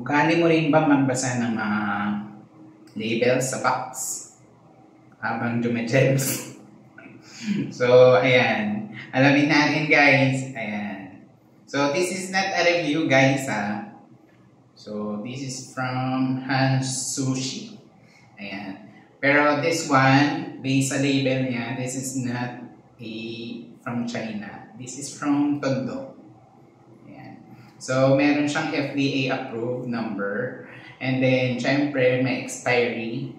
Ugali mo rin ba magbasa ng mga labels sa box habang dumajems? So, ayan. Alamin natin, guys. Ayan. So, this is not a review, guys, ha. So, this is from Hans Sushi. Ayan. Pero this one, based sa label niya, this is not from China. This is from Tondo. Ayan. So, meron siyang FDA approved number. And then, syempre, may expiry.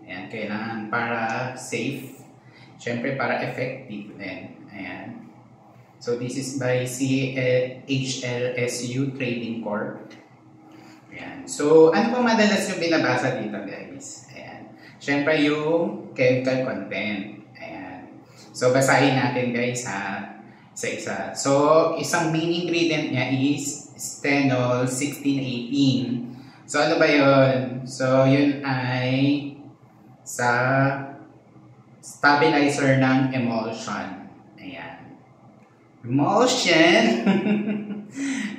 Ayan, kailangan para safe. Syempre, para effective din. Ayan. So, this is by HLSU Trading Corp. Ayan. So, ano pa madalas yung binabasa dito, guys? Ayan. Syempre, yung chemical content. Ayan. So, basahin natin, guys, ha? Isa-isa. So, isang main ingredient niya is stenol 1618. So, ano ba yun? So, yun ay sa stabilizer ng emulsion. Ayan. Emulsion!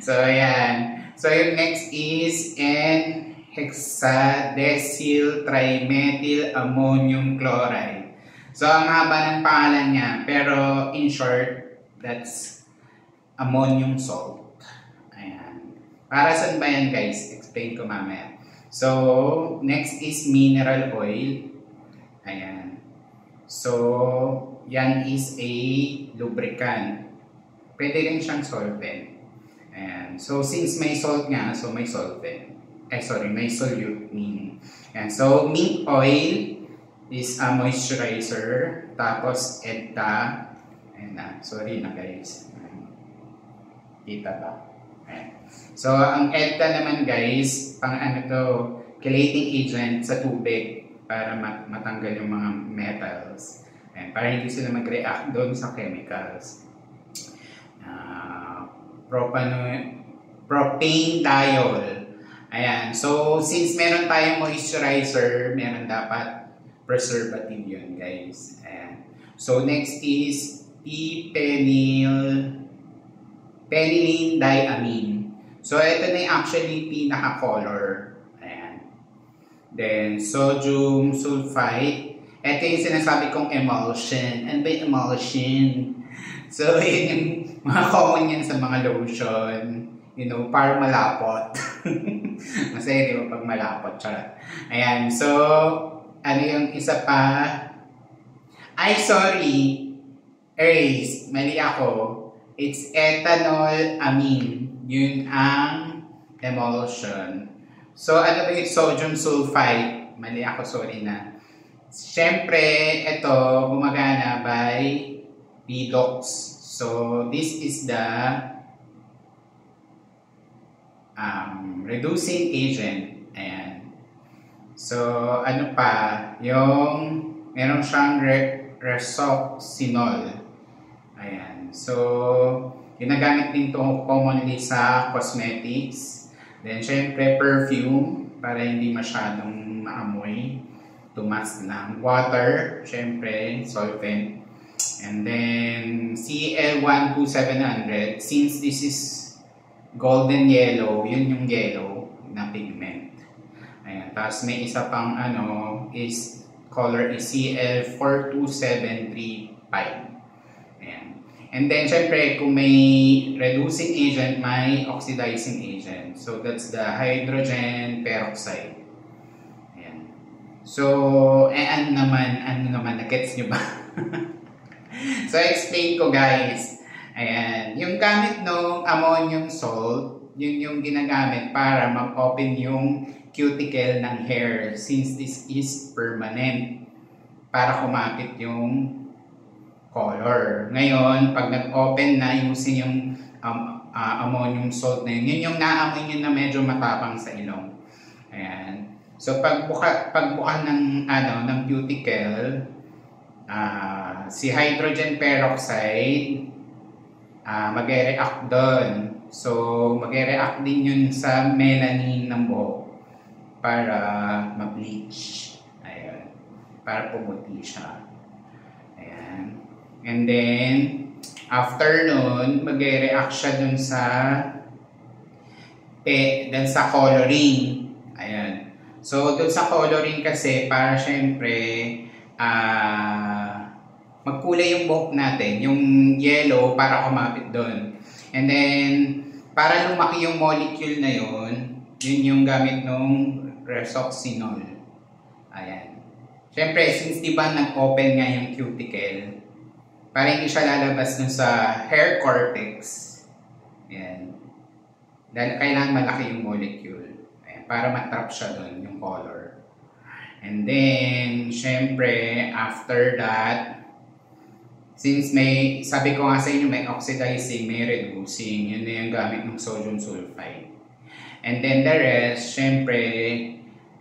So, ayan. So, yung next is N-hexadecyl trimethyl ammonium chloride. So, ang haba ng pangalan niya, pero in short, that's ammonium salt. Ayan. Para saan ba yan, guys? Explain ko mamaya. So, next is mineral oil. Ayan. So, yan is a lubricant. Pwede rin siyang solvent. Ayan. So, since may salt nga, so may solvent. May solute meaning. Ayan. So, mint oil is a moisturizer. Tapos, EDTA. Ayan na. Sorry na, guys. Kita ba? Ayan. So, ang EDTA naman, guys, pang ano to, chelating agent sa tubig para matanggal yung mga metals. Ayan. Para hindi sila mag-react doon sa chemicals. Propanediol. Ayan. So, since meron tayong moisturizer, meron dapat preservative yun, guys. Ayan. So, next is penylene diamine. So, ito na yung actually pinaka-color. Ayan. Then, sodium sulfite. Ito yung sinasabi kong emulsion. Ano ba yung emulsion? So, yun yung mga common yan sa mga lotion. You know, para malapot. Masaya, di ba, pag malapot. Charot. Ayan. So, ano yung isa pa? Ay, sorry. Erase. Mali ako. It's ethanol amine. Yun ang emulsion. So, ano ba yung sodium sulfite? Mali ako, sorry na. Siyempre, ito, gumagana by redox. So, this is the reducing agent. Ayan. So, ano pa? Yung, meron siyang resoxinol. Ayan. So, ginagamit din ito commonly sa cosmetics. Then, syempre, perfume para hindi masyadong maamoy. Tumas lang. Water, syempre, solvent. And then, Cl12700. Since this is golden yellow, yun yung yellow na pigment. Ayan. Tapos, may isa pang is color is Cl42735. And then, syempre, kung may reducing agent, may oxidizing agent. So, that's the hydrogen peroxide. Ayan. So, ano naman, nagets nyo ba? So, explain ko, guys. Ayan. Yung gamit ng ammonium salt, yun yung ginagamit para mag-open yung cuticle ng hair since this is permanent para kumapit yung color. Ngayon, pag nag-open na using yung ammonium salt na yun yung naamoy nyo na medyo matapang sa ilong. Ayan. So, pagbuka ng cuticle, si hydrogen peroxide, mag-react doon. So, mag-react din yun sa melanin ng buhok para ma-bleach. Ayan. Para pumuti siya. Ayan. And then, after nun, mag-react siya dun sa dun sa coloring. Ayan. So, dun sa coloring kasi, para syempre, magkulay yung buhok natin. Yung yellow, para kumapit dun. And then, para lumaki yung molecule na yun yung gamit nung resoxinol. Ayan. Syempre, since diba nag-open nga yung cuticle, para hindi siya lalabas dun sa hair cortex, ayan. Dahil kailangan malaki yung molecule. Ayan, para matrap siya dun, yung color. And then, syempre, after that, since may, sabi ko nga sa inyo, may oxidizing, may reducing, yun na yung gamit ng sodium sulfide. And then the rest, syempre,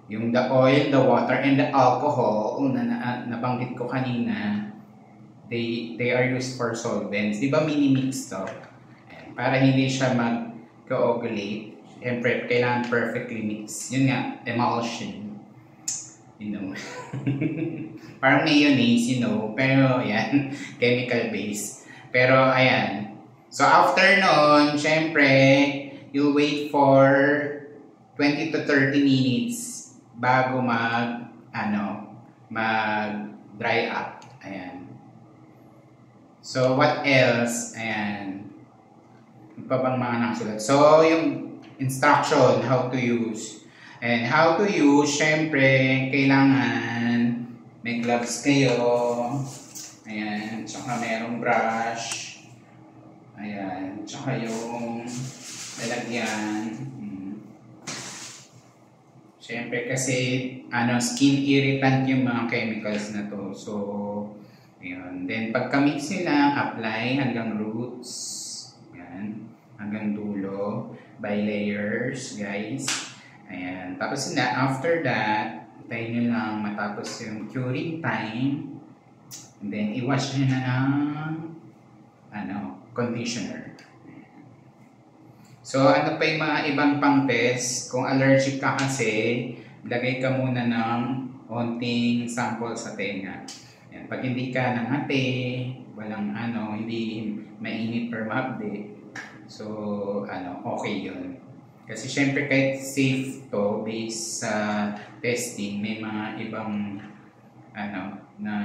yung the oil, the water, and the alcohol na nabanggit ko kanina, they are used for solvents. Di ba mini-mix to? Ayan, para hindi siya mag-coagulate. Syempre, kailangan perfectly mix. Yun nga, emulsion. You know. Parang mayonnaise, you know. Pero, ayan, chemical base. Pero, ayan. So, after nun, syempre, you'll wait for 20 to 30 minutes bago mag-dry up. Ayan. So, what else? Ayan. Ano pa bang mga nakasulat? So, yung instruction, how to use. And how to use, syempre, kailangan may gloves kayo. Ayan. Tsaka merong brush. Ayan. Tsaka yung lalagyan. Syempre kasi skin irritant yung mga chemicals na to. So, ayan. Then pagka-mix nila, apply hanggang roots. Ayan. Hanggang dulo. By layers, guys. Ayan. Tapos na, after that, tayo nyo lang matapos yung curing time. And then, i-wash nyo na ng conditioner. So, ano pa yung mga ibang pang-test? Kung allergic ka kasi, lagay ka muna ng onting sample sa tenga. Ayan. Pag hindi ka nangate, walang hindi mainit or mahapde, so, okay yun. Kasi syempre kahit safe to, based sa testing, may mga ibang, na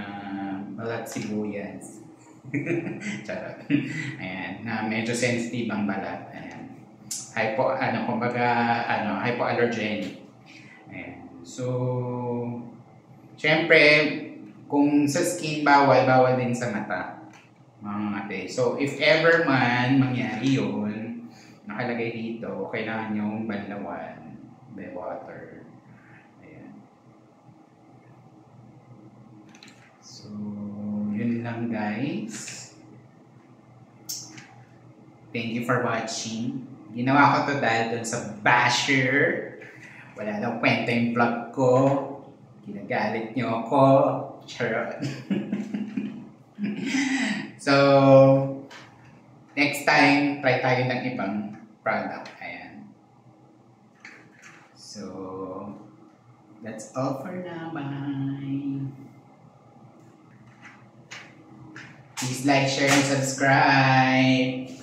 balat sibuyas. Charot. Ayan, na medyo sensitive ang balat. Ayan. Hypoallergenic. Ayan. So, syempre, kung sa skin bawal din sa mata. Mga ate. So, if ever man mangyari yun, nakalagay dito, kailangan yung banlawan by water. Ayan. So, yun lang guys. Thank you for watching. Ginawa ko to dahil dun sa basher. Wala daw kwenta yung vlog ko. Ginagalit nyo ako. Charot. So, next time, try tayo ng ibang product. Ayan. So, that's all for now. Bye! Please like, share, and subscribe!